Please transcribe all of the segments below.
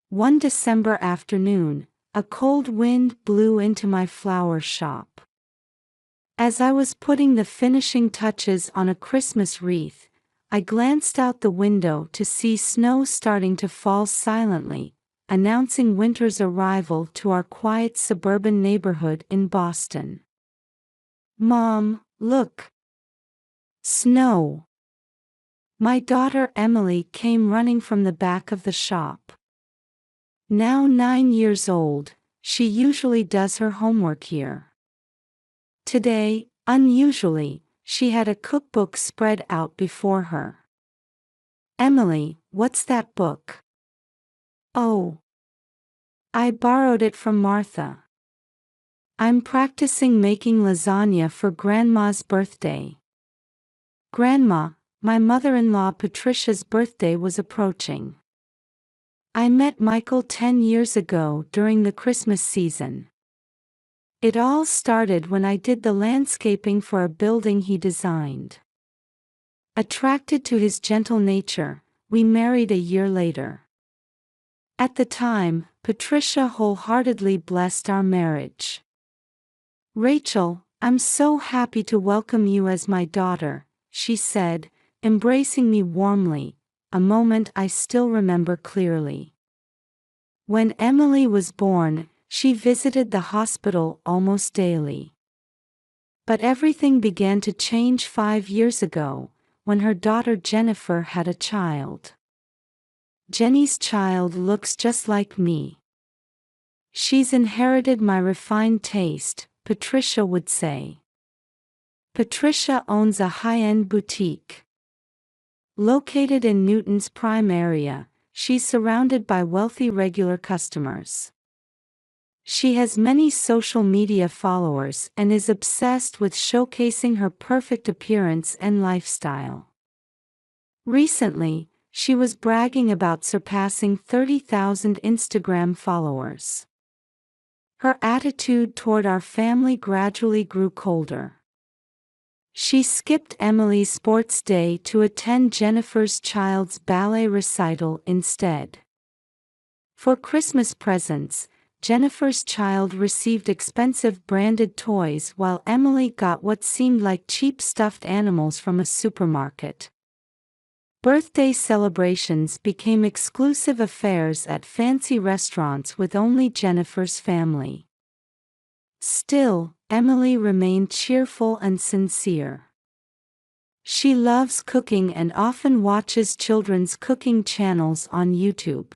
One December afternoon, a cold wind blew into my flower shop. As I was putting the finishing touches on a Christmas wreath, I glanced out the window to see snow starting to fall silently, announcing winter's arrival to our quiet suburban neighborhood in Boston. "Mom, look! Snow!" My daughter Emily came running from the back of the shop. Now 9 years old, she usually does her homework here. Today, unusually, she had a cookbook spread out before her. "Emily, what's that book?" "Oh, I borrowed it from Martha. I'm practicing making lasagna for Grandma's birthday." Grandma, my mother-in-law Patricia's birthday was approaching. I met Michael 10 years ago during the Christmas season. It all started when I did the landscaping for a building he designed. Attracted to his gentle nature, we married a year later. At the time, Patricia wholeheartedly blessed our marriage. "Rachel, I'm so happy to welcome you as my daughter," she said, embracing me warmly, a moment I still remember clearly. When Emily was born, she visited the hospital almost daily. But everything began to change 5 years ago, when her daughter Jennifer had a child. "Jenny's child looks just like me. She's inherited my refined taste," Patricia would say. Patricia owns a high-end boutique. Located in Newton's prime area, she's surrounded by wealthy regular customers. She has many social media followers and is obsessed with showcasing her perfect appearance and lifestyle. Recently, she was bragging about surpassing 30,000 Instagram followers. Her attitude toward our family gradually grew colder. She skipped Emily's sports day to attend Jennifer's child's ballet recital instead. For Christmas presents, Jennifer's child received expensive branded toys while Emily got what seemed like cheap stuffed animals from a supermarket. Birthday celebrations became exclusive affairs at fancy restaurants with only Jennifer's family. Still, Emily remained cheerful and sincere. She loves cooking and often watches children's cooking channels on YouTube.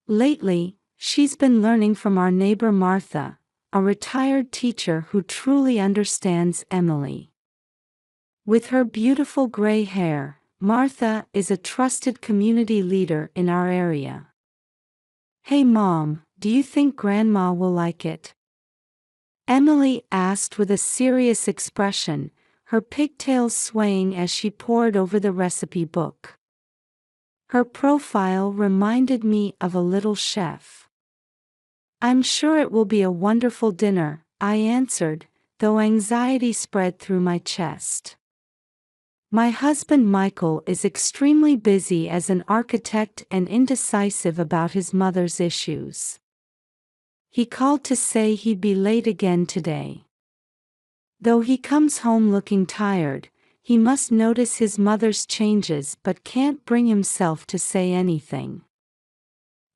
Lately, she's been learning from our neighbor Martha, a retired teacher who truly understands Emily. With her beautiful gray hair, Martha is a trusted community leader in our area. "Hey Mom, do you think Grandma will like it?" Emily asked with a serious expression, her pigtails swaying as she pored over the recipe book. Her profile reminded me of a little chef. "I'm sure it will be a wonderful dinner," I answered, though anxiety spread through my chest. My husband Michael is extremely busy as an architect and indecisive about his mother's issues. He called to say he'd be late again today. Though he comes home looking tired, he must notice his mother's changes but can't bring himself to say anything.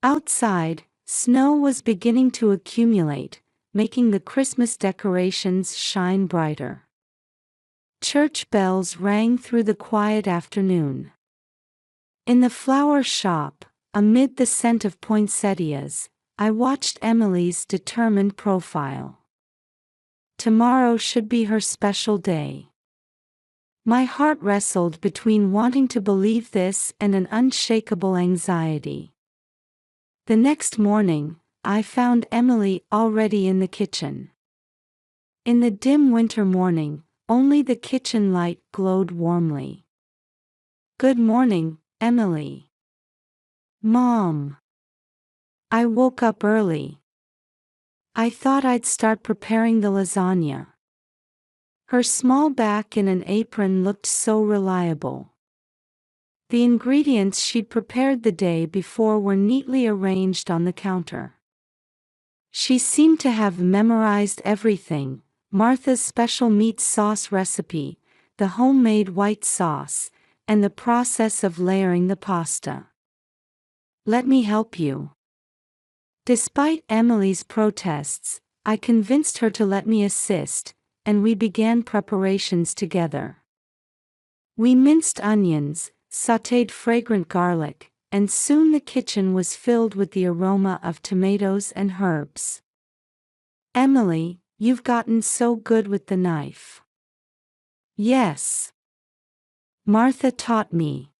Outside, snow was beginning to accumulate, making the Christmas decorations shine brighter. Church bells rang through the quiet afternoon. In the flower shop, amid the scent of poinsettias, I watched Emily's determined profile. Tomorrow should be her special day. My heart wrestled between wanting to believe this and an unshakable anxiety. The next morning, I found Emily already in the kitchen. In the dim winter morning, only the kitchen light glowed warmly. "Good morning, Emily." "Mom." I woke up early. I thought I'd start preparing the lasagna. Her small back in an apron looked so reliable. The ingredients she'd prepared the day before were neatly arranged on the counter. She seemed to have memorized everything: Martha's special meat sauce recipe, the homemade white sauce, and the process of layering the pasta. "Let me help you." Despite Emily's protests, I convinced her to let me assist, and we began preparations together. We minced onions, sautéed fragrant garlic, and soon the kitchen was filled with the aroma of tomatoes and herbs. "Emily, you've gotten so good with the knife." "Yes. Martha taught me.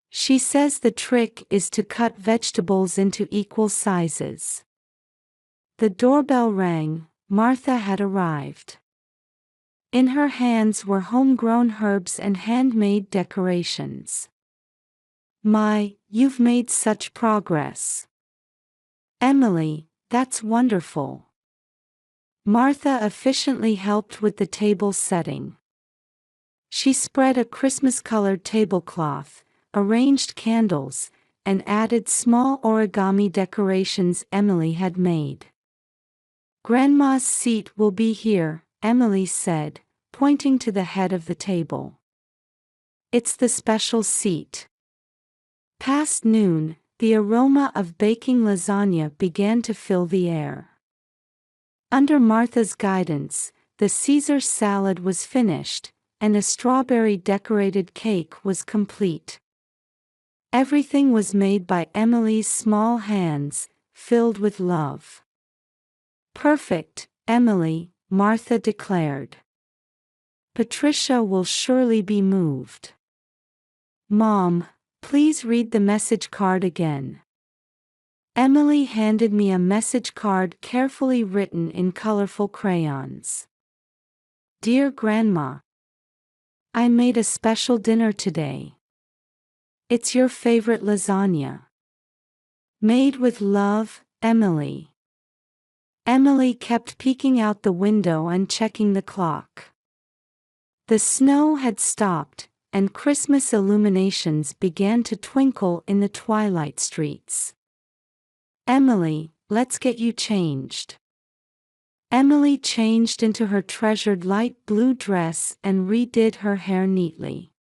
She says the trick is to cut vegetables into equal sizes." The doorbell rang. Martha had arrived. In her hands were homegrown herbs and handmade decorations. "My, you've made such progress." "Emily, that's wonderful." Martha efficiently helped with the table setting. She spread a Christmas-colored tablecloth, arranged candles, and added small origami decorations Emily had made. "Grandma's seat will be here," Emily said, pointing to the head of the table. "It's the special seat." Past noon, the aroma of baking lasagna began to fill the air. Under Martha's guidance, the Caesar salad was finished, and a strawberry-decorated cake was complete. Everything was made by Emily's small hands, filled with love. "Perfect, Emily," Martha declared. "Patricia will surely be moved." "Mom, please read the message card again." Emily handed me a message card carefully written in colorful crayons. "Dear Grandma, I made a special dinner today. It's your favorite lasagna. Made with love, Emily." Emily kept peeking out the window and checking the clock. The snow had stopped, and Christmas illuminations began to twinkle in the twilight streets. "Emily, let's get you changed." Emily changed into her treasured light blue dress and redid her hair neatly.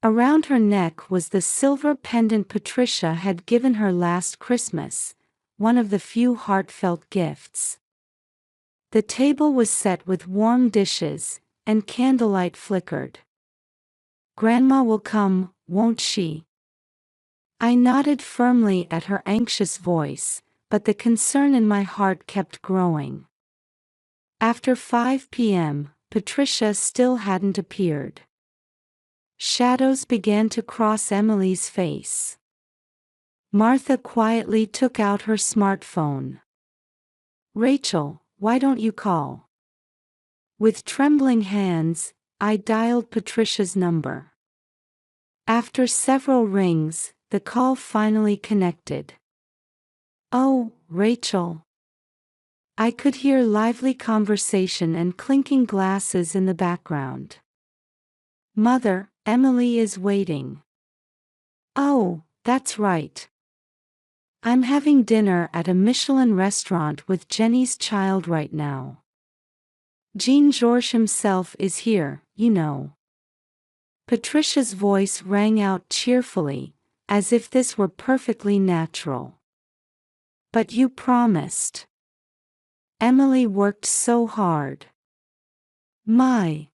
Around her neck was the silver pendant Patricia had given her last Christmas, one of the few heartfelt gifts. The table was set with warm dishes, and candlelight flickered. "Grandma will come, won't she?" I nodded firmly at her anxious voice, but the concern in my heart kept growing. After 5 p.m., Patricia still hadn't appeared. Shadows began to cross Emily's face. Martha quietly took out her smartphone. "Rachel, why don't you call?" With trembling hands, I dialed Patricia's number. After several rings, the call finally connected. "Oh, Rachel." I could hear lively conversation and clinking glasses in the background. "Mother, Emily is waiting." "Oh, that's right. I'm having dinner at a Michelin restaurant with Jenny's child right now. Jean-Georges himself is here, you know." Patricia's voice rang out cheerfully, as if this were perfectly natural. "But you promised." Emily worked so hard. My.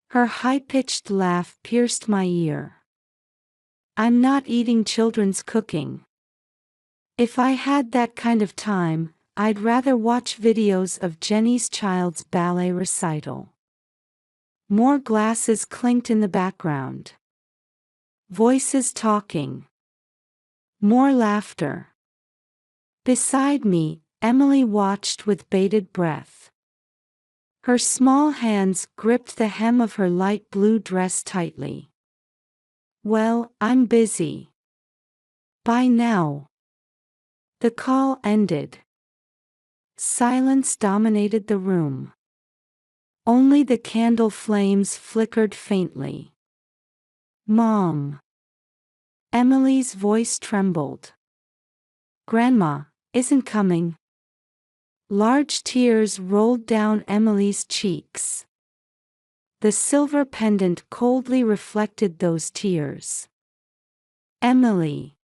Her high-pitched laugh pierced my ear. "I'm not eating children's cooking. If I had that kind of time, I'd rather watch videos of Jenny's child's ballet recital." More glasses clinked in the background. Voices talking. More laughter. Beside me, Emily watched with bated breath. Her small hands gripped the hem of her light blue dress tightly. "Well, I'm busy. Bye now." The call ended. Silence dominated the room. Only the candle flames flickered faintly. Mom. Emily's voice trembled. Grandma isn't coming. Large tears rolled down Emily's cheeks. The silver pendant coldly reflected those tears. Emily.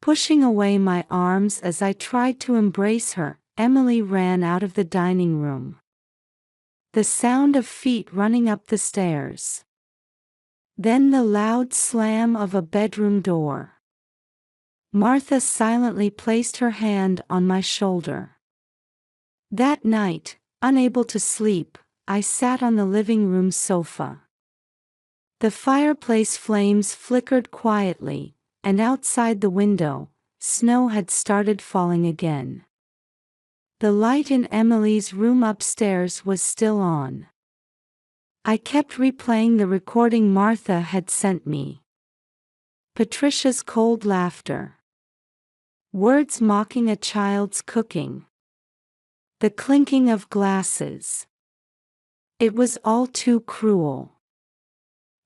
Pushing away my arms as I tried to embrace her, Emily ran out of the dining room. The sound of feet running up the stairs. Then the loud slam of a bedroom door. Martha silently placed her hand on my shoulder. That night, unable to sleep, I sat on the living room sofa. The fireplace flames flickered quietly, and outside the window, snow had started falling again. The light in Emily's room upstairs was still on. I kept replaying the recording Martha had sent me. Patricia's cold laughter. Words mocking a child's cooking. The clinking of glasses. It was all too cruel.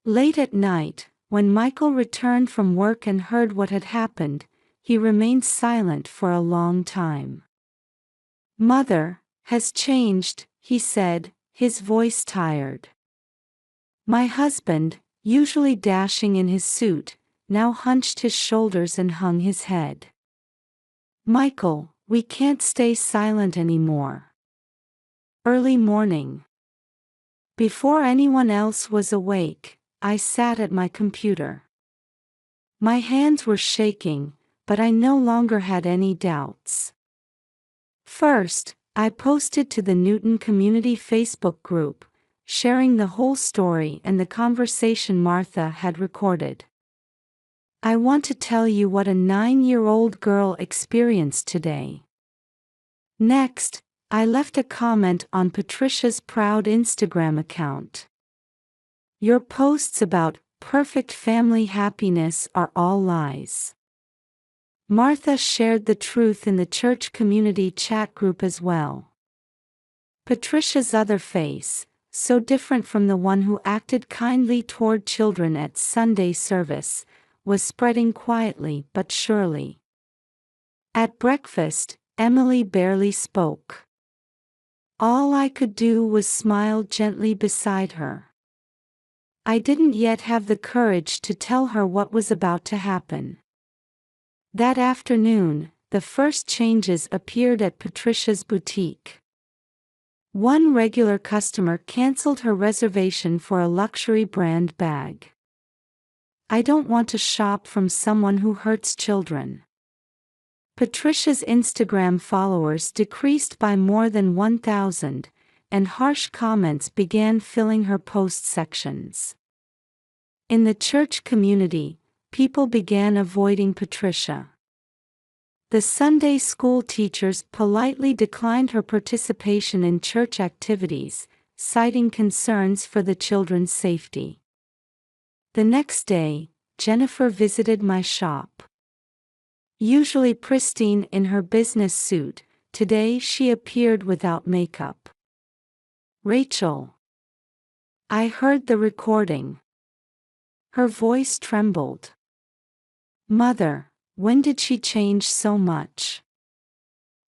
Late at night, when Michael returned from work and heard what had happened, he remained silent for a long time. Mother has changed, he said, his voice tired. My husband, usually dashing in his suit, now hunched his shoulders and hung his head. Michael, we can't stay silent anymore. Early morning. Before anyone else was awake, I sat at my computer. My hands were shaking, but I no longer had any doubts. First, I posted to the Newton Community Facebook group, sharing the whole story and the conversation Martha had recorded. I want to tell you what a 9-year-old girl experienced today. Next, I left a comment on Patricia's proud Instagram account. Your posts about perfect family happiness are all lies. Martha shared the truth in the church community chat group as well. Patricia's other face, so different from the one who acted kindly toward children at Sunday service, was spreading quietly but surely. At breakfast, Emily barely spoke. All I could do was smile gently beside her. I didn't yet have the courage to tell her what was about to happen. That afternoon, the first changes appeared at Patricia's boutique. One regular customer canceled her reservation for a luxury brand bag. I don't want to shop from someone who hurts children. Patricia's Instagram followers decreased by more than 1,000, and harsh comments began filling her post sections. In the church community, people began avoiding Patricia. The Sunday school teachers politely declined her participation in church activities, citing concerns for the children's safety. The next day, Jennifer visited my shop. Usually pristine in her business suit, today she appeared without makeup. Rachel. I heard the recording. Her voice trembled. Mother, when did she change so much?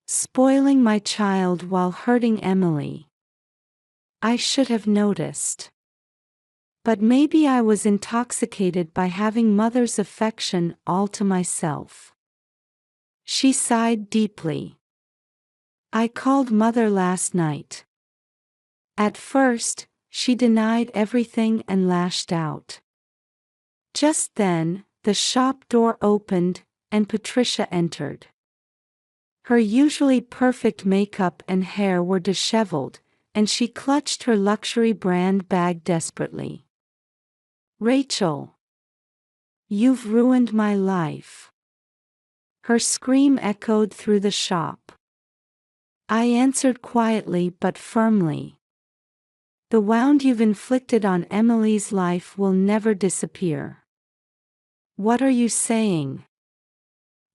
Spoiling my child while hurting Emily. I should have noticed. But maybe I was intoxicated by having mother's affection all to myself. She sighed deeply. I called mother last night. At first, she denied everything and lashed out. Just then, the shop door opened, and Patricia entered. Her usually perfect makeup and hair were disheveled, and she clutched her luxury brand bag desperately. Rachel. You've ruined my life. Her scream echoed through the shop. I answered quietly but firmly. The wound you've inflicted on Emily's life will never disappear. What are you saying?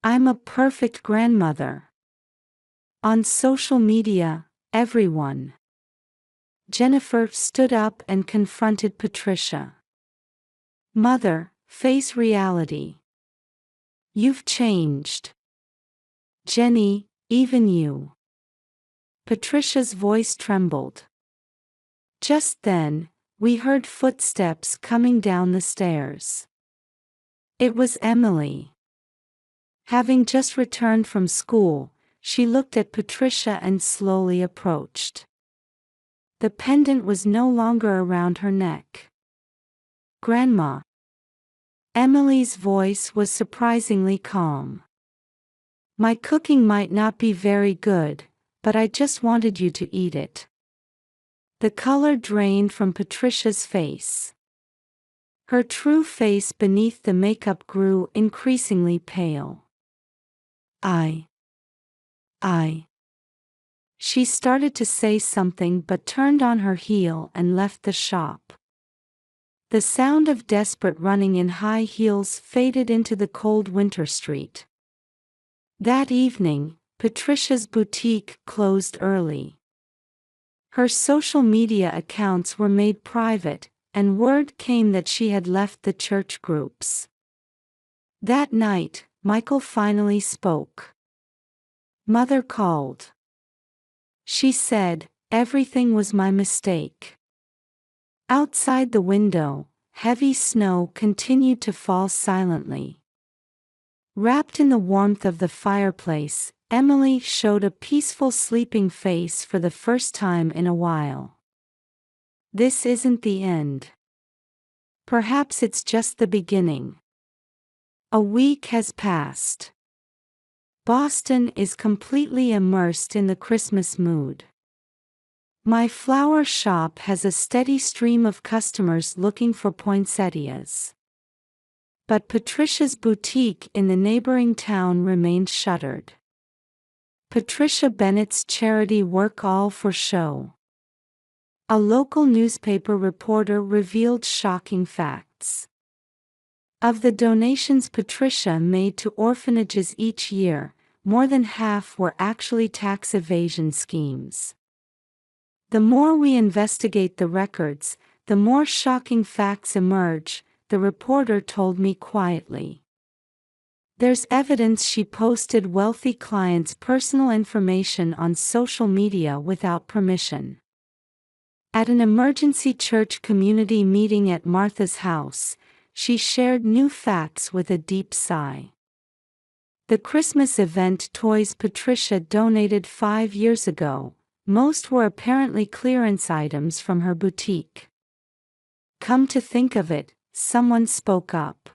I'm a perfect grandmother. On social media, everyone. Jennifer stood up and confronted Patricia. Mother, face reality. You've changed. Jenny, even you. Patricia's voice trembled. Just then, we heard footsteps coming down the stairs. It was Emily. Having just returned from school, she looked at Patricia and slowly approached. The pendant was no longer around her neck. Grandma. Emily's voice was surprisingly calm. My cooking might not be very good, but I just wanted you to eat it. The color drained from Patricia's face. Her true face beneath the makeup grew increasingly pale. I. She started to say something but turned on her heel and left the shop. The sound of desperate running in high heels faded into the cold winter street. That evening, Patricia's boutique closed early. Her social media accounts were made private, and word came that she had left the church groups. That night, Michael finally spoke. Mother called. She said, everything was my mistake. Outside the window, heavy snow continued to fall silently. Wrapped in the warmth of the fireplace, Emily showed a peaceful sleeping face for the first time in a while. This isn't the end. Perhaps it's just the beginning. A week has passed. Boston is completely immersed in the Christmas mood. My flower shop has a steady stream of customers looking for poinsettias. But Patricia's boutique in the neighboring town remained shuttered. Patricia Bennett's charity work all for show. A local newspaper reporter revealed shocking facts. Of the donations Patricia made to orphanages each year, more than half were actually tax evasion schemes. The more we investigate the records, the more shocking facts emerge, the reporter told me quietly. There's evidence she posted wealthy clients' personal information on social media without permission. At an emergency church community meeting at Martha's house, she shared new facts with a deep sigh. The Christmas event toys Patricia donated 5 years ago, most were apparently clearance items from her boutique. Come to think of it, someone spoke up.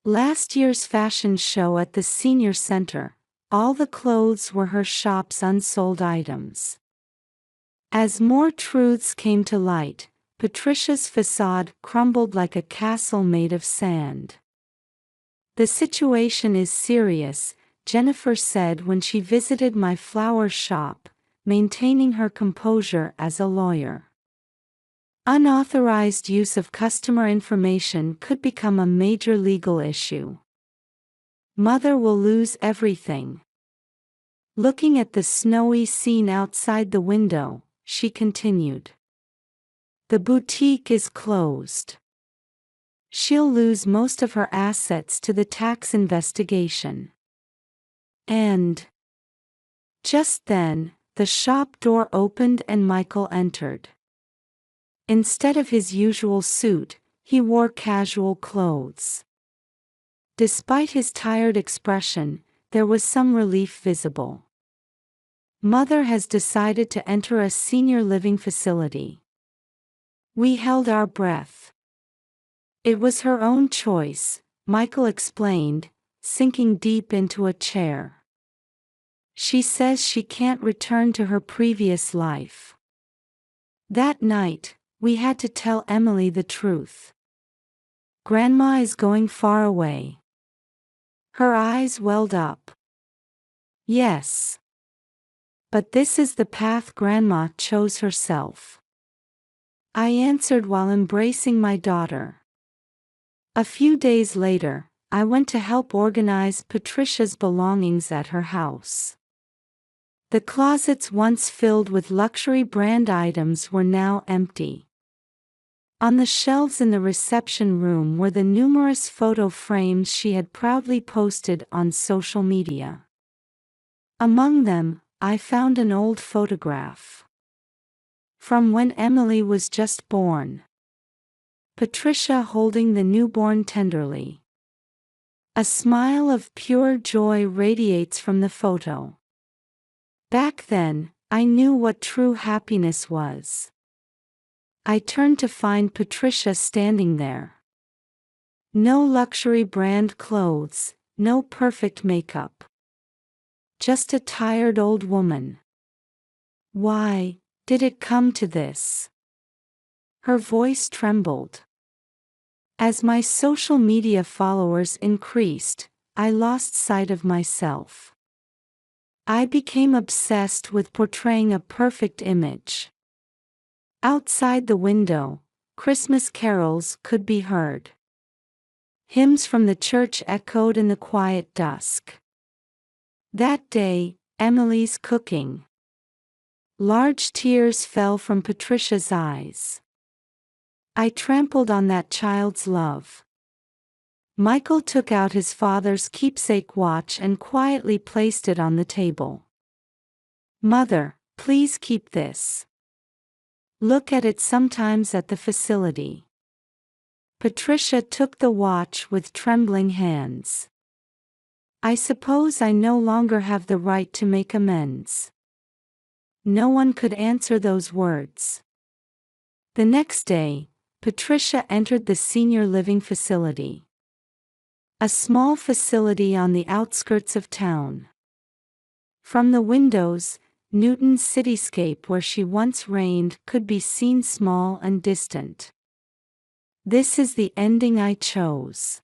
Last year's fashion show at the senior center, all the clothes were her shop's unsold items. As more truths came to light, Patricia's facade crumbled like a castle made of sand. The situation is serious, Jennifer said when she visited my flower shop, maintaining her composure as a lawyer. Unauthorized use of customer information could become a major legal issue. Mother will lose everything. Looking at the snowy scene outside the window, she continued. The boutique is closed. She'll lose most of her assets to the tax investigation. And just then, the shop door opened and Michael entered. Instead of his usual suit, he wore casual clothes. Despite his tired expression, there was some relief visible. Mother has decided to enter a senior living facility. We held our breath. It was her own choice, Michael explained, sinking deep into a chair. She says she can't return to her previous life. That night, we had to tell Emily the truth. Grandma is going far away. Her eyes welled up. Yes. But this is the path Grandma chose herself. I answered while embracing my daughter. A few days later, I went to help organize Patricia's belongings at her house. The closets once filled with luxury brand items were now empty. On the shelves in the reception room were the numerous photo frames she had proudly posted on social media. Among them, I found an old photograph from when Emily was just born. Patricia holding the newborn tenderly. A smile of pure joy radiates from the photo. Back then, I knew what true happiness was. I turned to find Patricia standing there. No luxury brand clothes, no perfect makeup. Just a tired old woman. Why did it come to this? Her voice trembled. As my social media followers increased, I lost sight of myself. I became obsessed with portraying a perfect image. Outside the window, Christmas carols could be heard. Hymns from the church echoed in the quiet dusk. That day, Emily's cooking. Large tears fell from Patricia's eyes. I trampled on that child's love. Michael took out his father's keepsake watch and quietly placed it on the table. "Mother, please keep this. Look at it sometimes at the facility." Patricia took the watch with trembling hands. I suppose I no longer have the right to make amends. No one could answer those words. The next day, Patricia entered the senior living facility. A small facility on the outskirts of town. From the windows, Newton's cityscape where she once reigned could be seen small and distant. "This is the ending I chose,"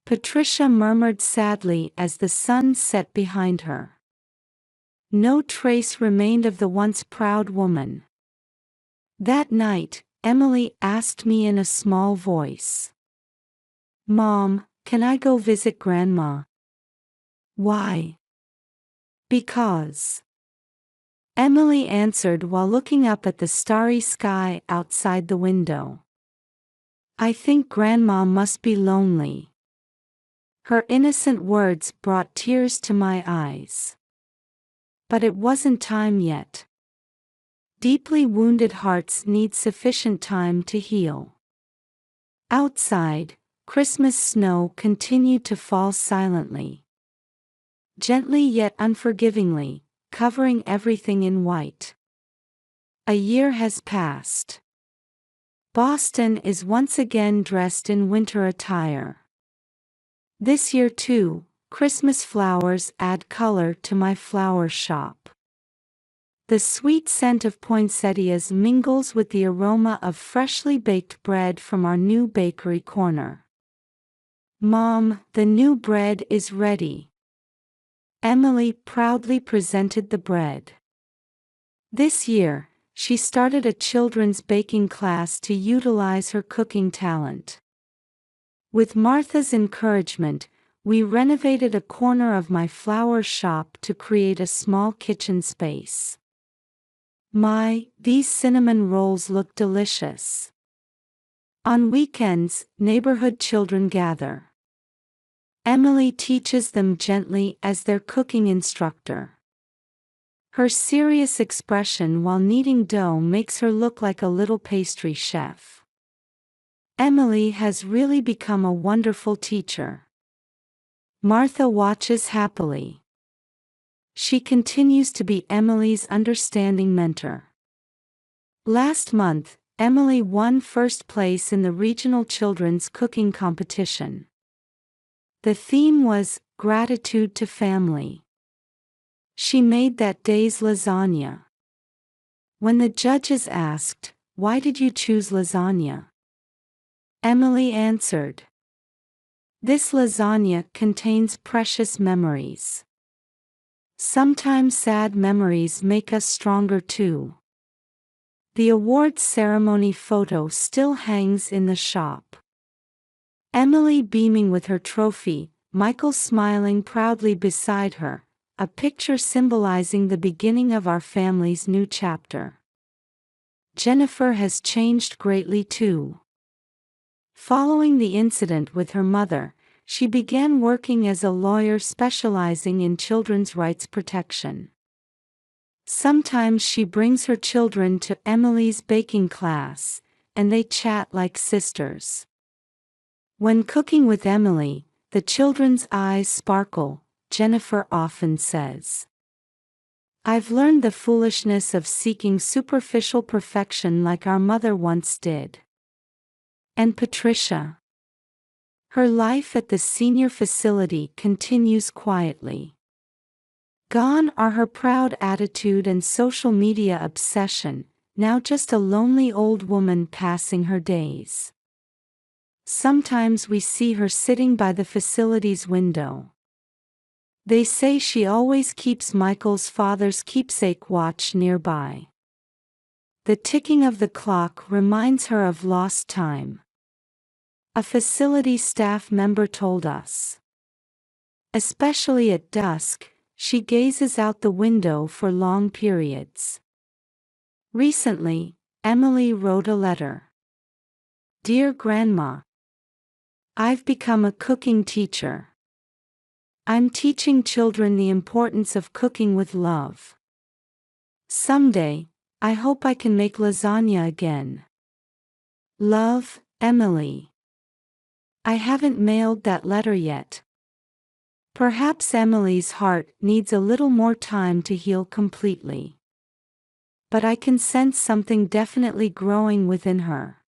Patricia murmured sadly as the sun set behind her. No trace remained of the once proud woman. That night, Emily asked me in a small voice, "Mom, can I go visit Grandma?" "Why?" "Because," Emily answered while looking up at the starry sky outside the window. "I think Grandma must be lonely." Her innocent words brought tears to my eyes. But it wasn't time yet. Deeply wounded hearts need sufficient time to heal. Outside, Christmas snow continued to fall silently. Gently yet unforgivingly, covering everything in white. A year has passed. Boston is once again dressed in winter attire. This year too, Christmas flowers add color to my flower shop. The sweet scent of poinsettias mingles with the aroma of freshly baked bread from our new bakery corner. "Mom, the new bread is ready." Emily proudly presented the bread. This year, she started a children's baking class to utilize her cooking talent. With Martha's encouragement, we renovated a corner of my flower shop to create a small kitchen space. These cinnamon rolls look delicious. On weekends, neighborhood children gather. Emily teaches them gently as their cooking instructor. Her serious expression while kneading dough makes her look like a little pastry chef. Emily has really become a wonderful teacher. Martha watches happily. She continues to be Emily's understanding mentor. Last month, Emily won first place in the regional children's cooking competition. The theme was gratitude to family. She made that day's lasagna. When the judges asked, "Why did you choose lasagna?" Emily answered, "This lasagna contains precious memories. Sometimes sad memories make us stronger too." The awards ceremony photo still hangs in the shop. Emily beaming with her trophy, Michael smiling proudly beside her, a picture symbolizing the beginning of our family's new chapter. Jennifer has changed greatly too. Following the incident with her mother, she began working as a lawyer specializing in children's rights protection. Sometimes she brings her children to Emily's baking class, and they chat like sisters. When cooking with Emily, the children's eyes sparkle, Jennifer often says. I've learned the foolishness of seeking superficial perfection like our mother once did. And Patricia. Her life at the senior facility continues quietly. Gone are her proud attitude and social media obsession, now just a lonely old woman passing her days. Sometimes we see her sitting by the facility's window. They say she always keeps Michael's father's keepsake watch nearby. The ticking of the clock reminds her of lost time. A facility staff member told us. Especially at dusk, she gazes out the window for long periods. Recently, Emily wrote a letter. Dear Grandma, I've become a cooking teacher. I'm teaching children the importance of cooking with love. Someday, I hope I can make lasagna again. Love, Emily. I haven't mailed that letter yet. Perhaps Emily's heart needs a little more time to heal completely. But I can sense something definitely growing within her.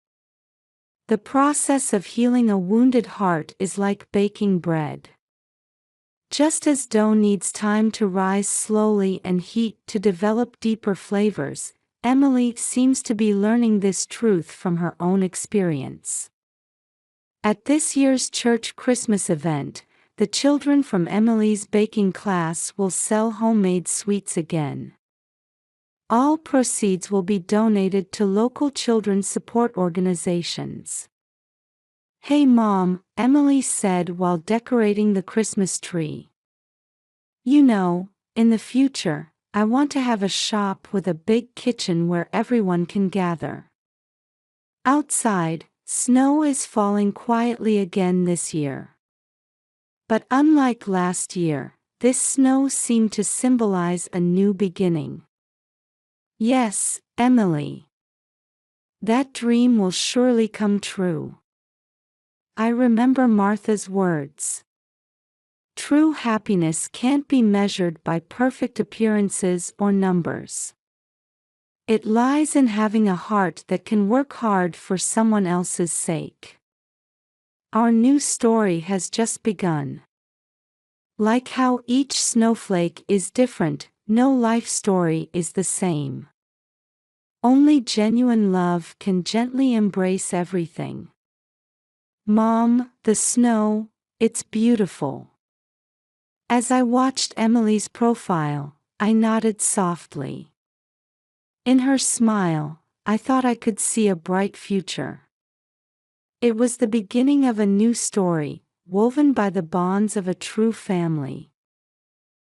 The process of healing a wounded heart is like baking bread. Just as dough needs time to rise slowly and heat to develop deeper flavors, Emily seems to be learning this truth from her own experience. At this year's church Christmas event, the children from Emily's baking class will sell homemade sweets again. All proceeds will be donated to local children's support organizations. Hey Mom, Emily said while decorating the Christmas tree. You know, in the future, I want to have a shop with a big kitchen where everyone can gather. Outside, snow is falling quietly again this year. But unlike last year, this snow seemed to symbolize a new beginning. Yes, Emily. That dream will surely come true. I remember Martha's words. True happiness can't be measured by perfect appearances or numbers. It lies in having a heart that can work hard for someone else's sake. Our new story has just begun. Like how each snowflake is different, no life story is the same. Only genuine love can gently embrace everything. Mom, the snow, it's beautiful. As I watched Emily's profile, I nodded softly. In her smile, I thought I could see a bright future. It was the beginning of a new story, woven by the bonds of a true family.